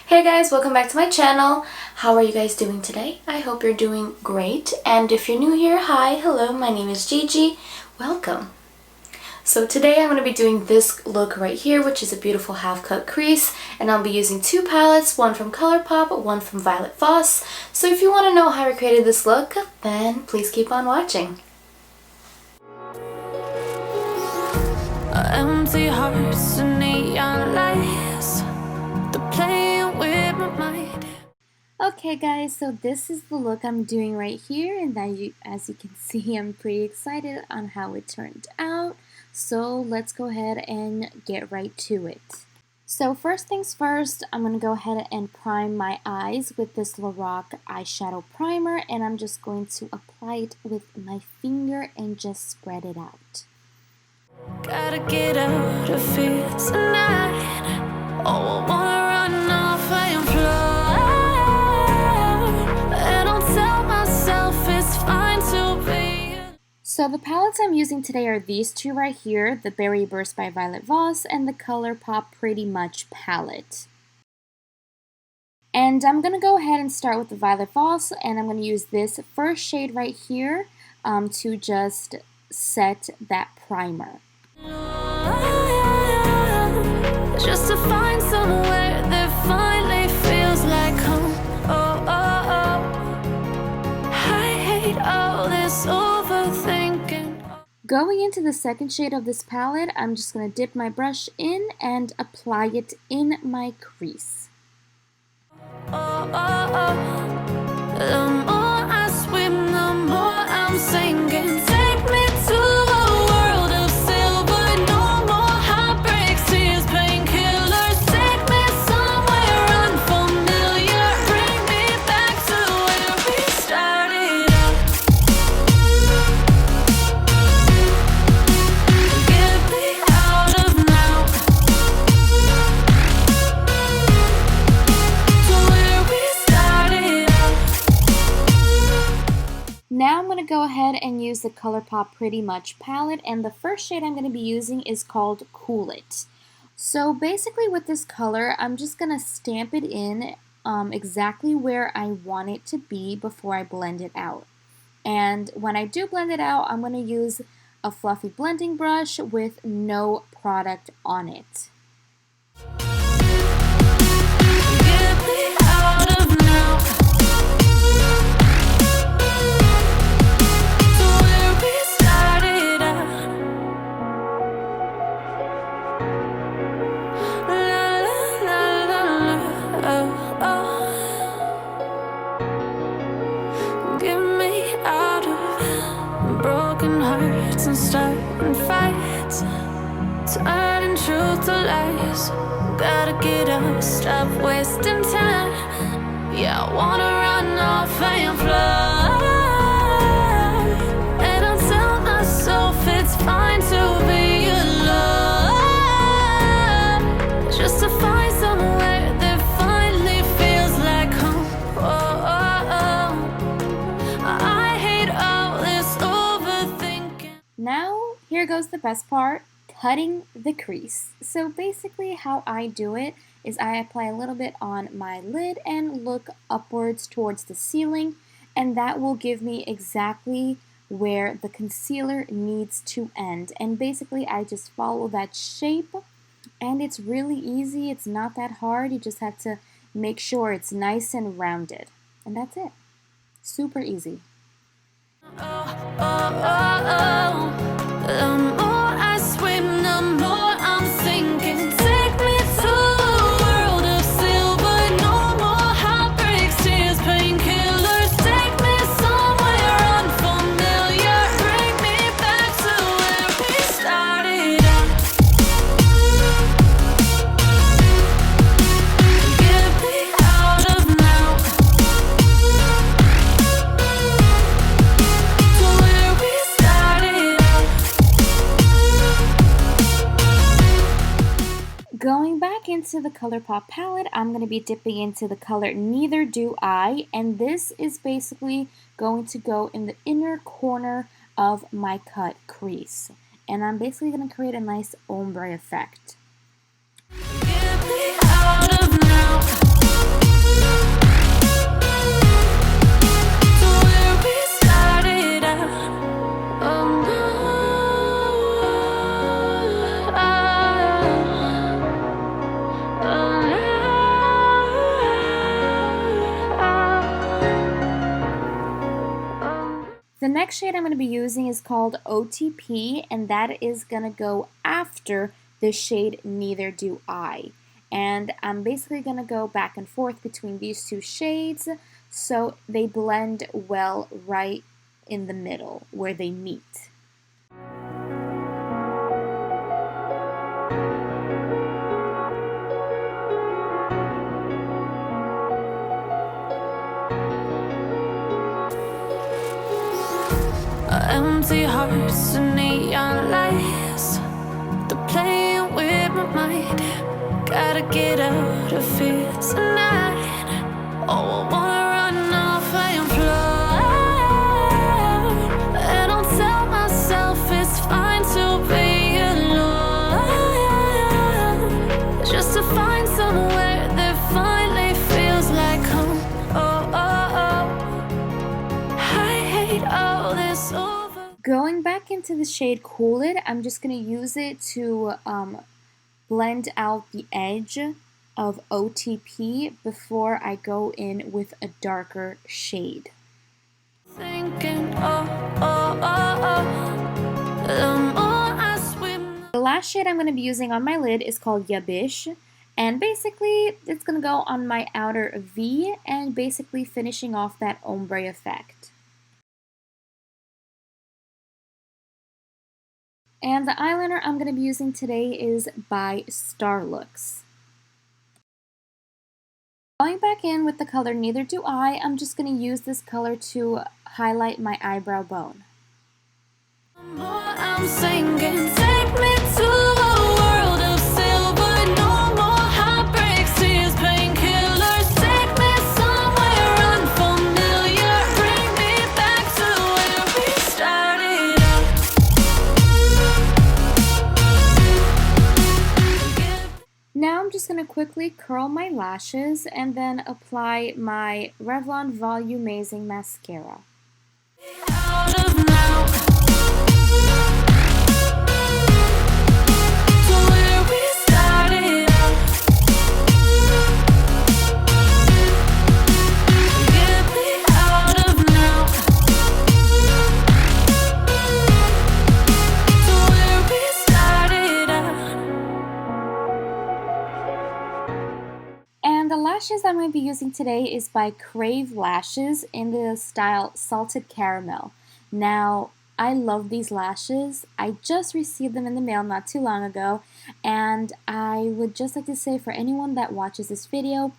Hey guys, welcome back to my channel. How are you guys doing today? I hope you're doing great. And if you're new here, hi, hello, my name is Gigi. Welcome. So today I'm going to be doing this look right here, which is a beautiful half-cut crease. And I'll be using two palettes, one from Colourpop, one from Voss. So if you want to know how I created this look, then please keep on watching. Empty hearts and neon lights, the playing with my mind. Okay guys, so this is the look I'm doing right here, and as you can see, I'm pretty excited on how it turned out. So let's go ahead and get right to it. So first things first, I'm going to go ahead and prime my eyes with this LORAC eyeshadow primer, and I'm just going to apply it with my finger and just spread it out. Gotta get out of here tonight. Oh, I wanna run off and fly. And I'll tell myself it's fine to be. So the palettes I'm using today are these two right here, the Berry Burst by Voss and the Colourpop Pretty Much palette. And I'm going to go ahead and start with the Voss, and I'm going to use this first shade right here to just set that primer. Just to find somewhere that finally feels like home. Oh, oh, oh. I hate all this overthinking. Going into the second shade of this palette, I'm just going to dip my brush in and apply it in my crease. Oh, oh, oh. The more I swim, the more I'm sinking. Take me to a world of silver. No more heartbreaks, tears, painkillers. Take me somewhere unfamiliar. Bring me back to where we started out. Get me out of now. To where we started out. Now I'm going to go ahead and use the Colourpop Pretty Much palette, and the first shade I'm going to be using is called Cool It. So basically with this color, I'm just going to stamp it in exactly where I want it to be before I blend it out. And when I do blend it out, I'm going to use a fluffy blending brush with no product on it. Get me out of now. To where we started out. La la la la la. Oh, oh. Get me out of broken hearts and starting fights, turning truth to lies. Gotta get up, stop wasting time. Yeah, I wanna run off and fly. And I'll tell myself it's fine to be alone. Just to find somewhere that finally feels like home. Oh, oh, oh. I hate all this overthinking. Now, here goes the best part, cutting the crease. So basically how I do it is I apply a little bit on my lid and look upwards towards the ceiling, and that will give me exactly where the concealer needs to end. And basically I just follow that shape, and it's really easy. It's not that hard. You just have to make sure it's nice and rounded. And that's it. Super easy. Oh, oh, oh, oh. The more I swim, the more I'm sinking. Take me to a world of silver. No more heartbreaks, tears, painkillers. Take me somewhere unfamiliar. Bring me back to where we started out. Get me out of now. To where we started out. Going back into the Colourpop palette, I'm going to be dipping into the color Neither Do I, and this is basically going to go in the inner corner of my cut crease. And I'm basically going to create a nice ombre effect. Get me out of now. next shade I'm going to be using is called OTP, and that is going to go after the shade Neither Do I. And I'm basically going to go back and forth between these two shades so they blend well right in the middle where they meet. Empty hearts and neon lights, they're playing with my mind. Gotta get out of here tonight. Oh, I wanna run off and fly. And I'll tell myself it's fine to be alone, just to find somewhere that finally feels like home. Oh, oh, oh, I hate all this over. Going back into the shade Cool It, I'm just going to use it to blend out the edge of OTP before I go in with a darker shade. Thinking, oh, oh, oh, oh, the more I swim. The last shade I'm going to be using on my lid is called Yabish, and basically it's going to go on my outer V and basically finishing off that ombre effect. And the eyeliner I'm going to be using today is by Starlooks. Going back in with the color Neither Do I, I'm just going to use this color to highlight my eyebrow bone. I'm singing, take me to a world of silver, no more heartbreaks, tears, painkillers, take me somewhere unfamiliar, bring me back to where we started out. Now I'm just going to quickly curl my lashes and then apply my Revlon Volumazing mascara. Out of now. To where we started out. Get me out of now. To where we started out. And the lashes I'm going to be using today is by Crave lashes in the style Salted Caramel. Now, I love these lashes. I just received them in the mail not too long ago, and I would just like to say for anyone that watches this video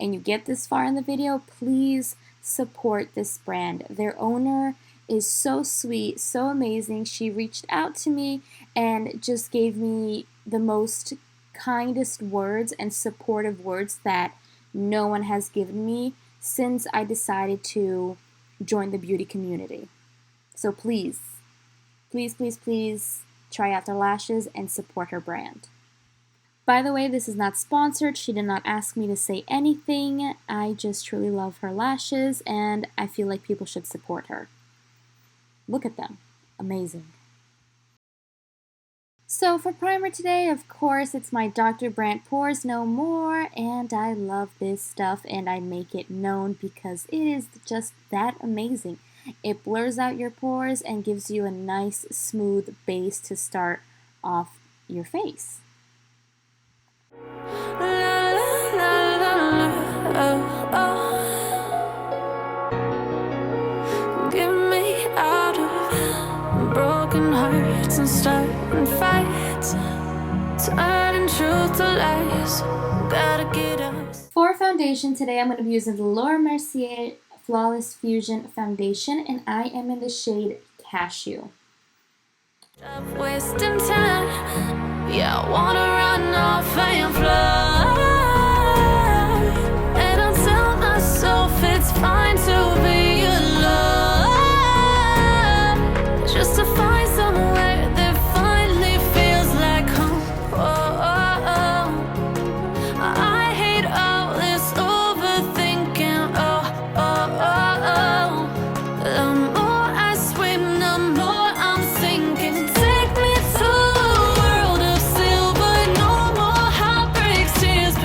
and you get this far in the video, please support this brand. Their owner is so sweet, so amazing. She reached out to me and just gave me the most kindest words and supportive words that no one has given me since I decided to join the beauty community. So please, please, please, please try out their lashes and support her brand. By the way, this is not sponsored. She did not ask me to say anything. I just truly love her lashes and I feel like people should support her. Look at them. Amazing. So for primer today, of course, it's my Dr. Brandt Pores No More, and I love this stuff and I make it known because it is just that amazing. It blurs out your pores and gives you a nice smooth base to start off your face. Get me out of broken hearts and starting fights, turning truth to lies. Gotta get up. For foundation today, I'm going to be using the Mercier Flawless Fusion Foundation, and I am in the shade Cashew. Stop wasting time. Yeah, I wanna run off and fly. And I'll tell myself it's fine to be alone, just to find somewhere that finally feels like home. Oh, oh, oh. I hate all this overthinking. Oh, oh, oh, oh. The more I swim, the more I'm sinking. Take me to a world of silver, no more heartbreaks, tears,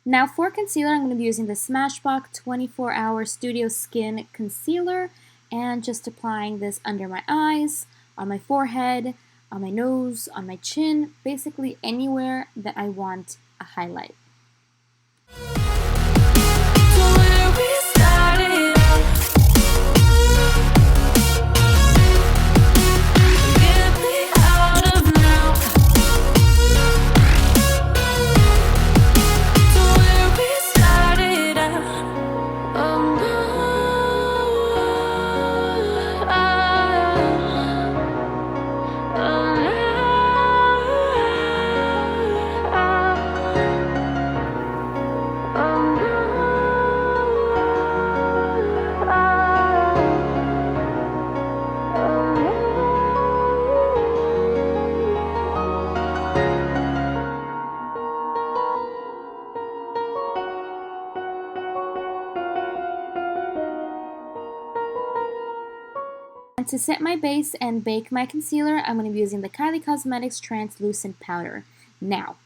Now for concealer, I'm going to be using the Smashbox 24-Hour Studio Skin Concealer and just applying this under my eyes, on my forehead, on my nose, on my chin, basically anywhere that I want a highlight. And to set my base and bake my concealer, I'm going to be using the Kylie Cosmetics Translucent Powder. Now,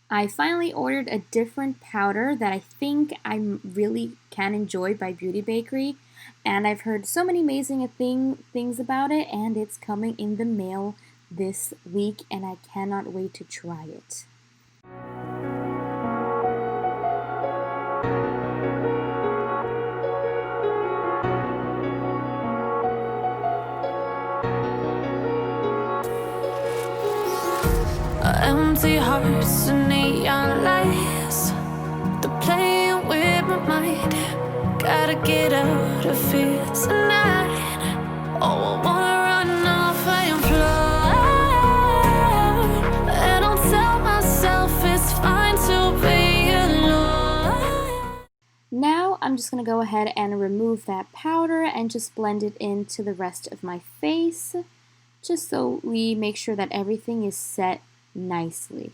I finally ordered a different powder that I think I really can enjoy by Beauty Bakery, and I've heard so many amazing things about it, and it's coming in the mail this week, and I cannot wait to try it. Empty hearts and neon lights, they're playing with my mind. Gotta get out of here tonight. Oh, I wanna run off and fly, and I'll tell myself it's fine to be alone. Now I'm just going to go ahead and remove that powder and just blend it into the rest of my face, just so we make sure that everything is set nicely.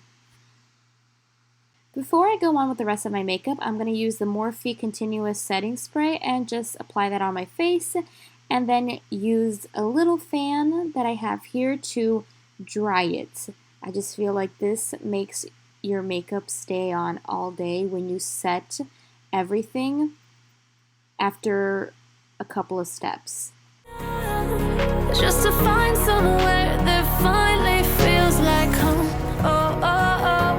Before I go on with the rest of my makeup, I'm going to use the Morphe Continuous Setting Spray and just apply that on my face, and then use a little fan that I have here to dry it. I just feel like this makes your makeup stay on all day when you set everything after a couple of steps. Just to find somewhere that finally feels like home. Oh, oh, oh.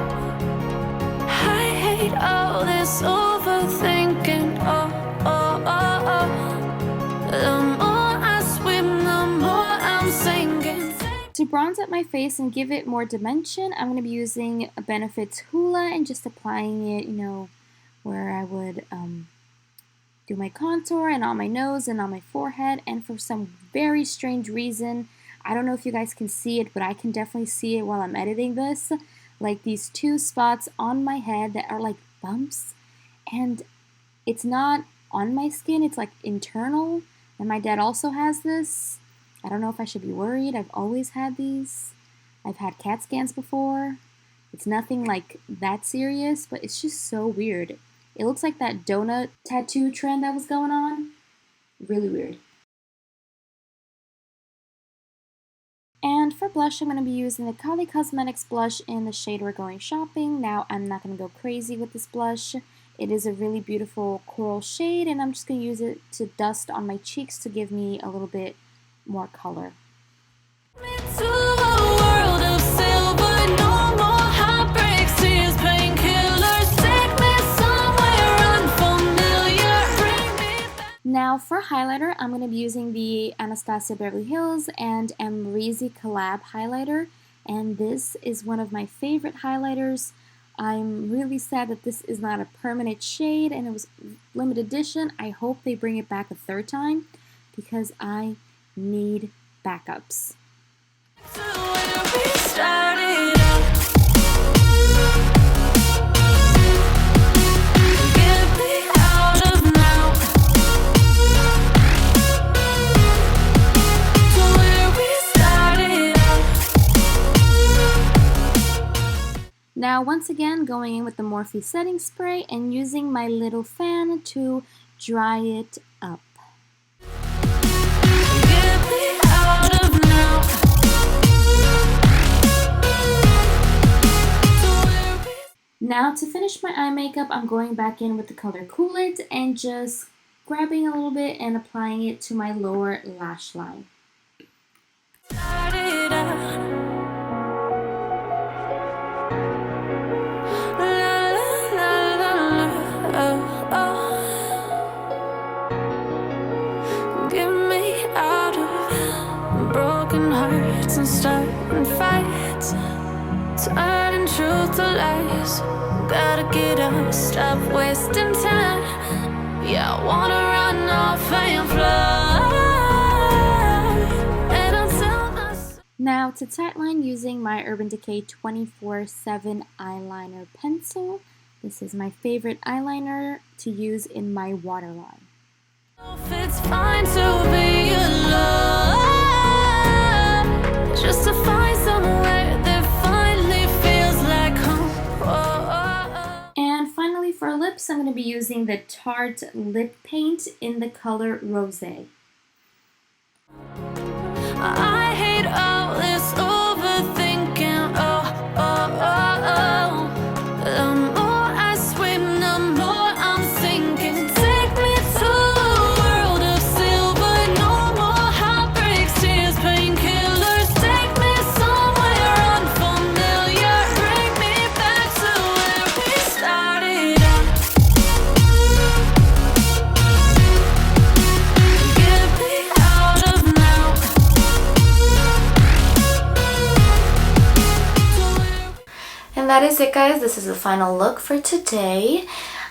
I hate all this overthinking. Oh, oh, oh, oh. The more I swim, the more I'm sinking. To bronze up my face and give it more dimension, I'm going to be using a Benefit's Hoola and just applying it, where I would do my contour and on my nose and on my forehead. And for some very strange reason, I don't know if you guys can see it, but I can definitely see it while I'm editing this, like these two spots on my head that are like bumps, and it's not on my skin, it's like internal. And my dad also has this. I don't know if I should be worried. I've always had these. I've had CAT scans before. It's nothing like that serious, but it's just so weird. It looks like that donut tattoo trend that was going on. Really weird. And for blush, I'm going to be using the Kylie Cosmetics blush in the shade We're Going Shopping. Now, I'm not going to go crazy with this blush. It is a really beautiful coral shade, and I'm just going to use it to dust on my cheeks to give me a little bit more color. Now for highlighter, I'm going to be using the Anastasia Beverly Hills and Amrezy collab highlighter, and this is one of my favorite highlighters. I'm really sad that this is not a permanent shade and it was limited edition. I hope they bring it back a third time because I need backups. Now once again going in with the Morphe setting spray and using my little fan to dry it up. Now to finish my eye makeup, I'm going back in with the color Cool It and just grabbing a little bit and applying it to my lower lash line. And starting fights, turning truth to lies. Gotta get up, stop wasting time. Yeah, I wanna run off and fly. And I'll tell myself. Now to tightline using my Urban Decay 24/7 eyeliner pencil. This is my favorite eyeliner to use in my waterline. It's fine to be alone. Just to find somewhere that finally feels like home. And finally for lips, I'm going to be using the Tart lip paint in the color Rosé. I hate all this overthinking. The more I swim, the more I'm sinking. Take me to a world of silver. No more heartbreaks, tears, painkillers. Take me somewhere unfamiliar. Bring me back to where we started out. Get me out of now. And that is it, guys. This is the final look for today.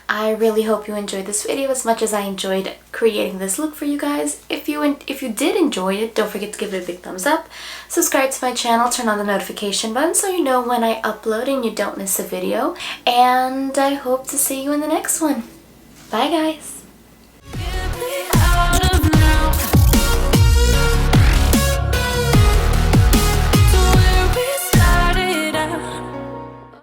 I really hope you enjoyed this video as much as I enjoyed creating this look for you guys. If you did enjoy it, don't forget to give it a big thumbs up. Subscribe to my channel, turn on the notification button so you know when I upload and you don't miss a video. And I hope to see you in the next one. Bye, guys.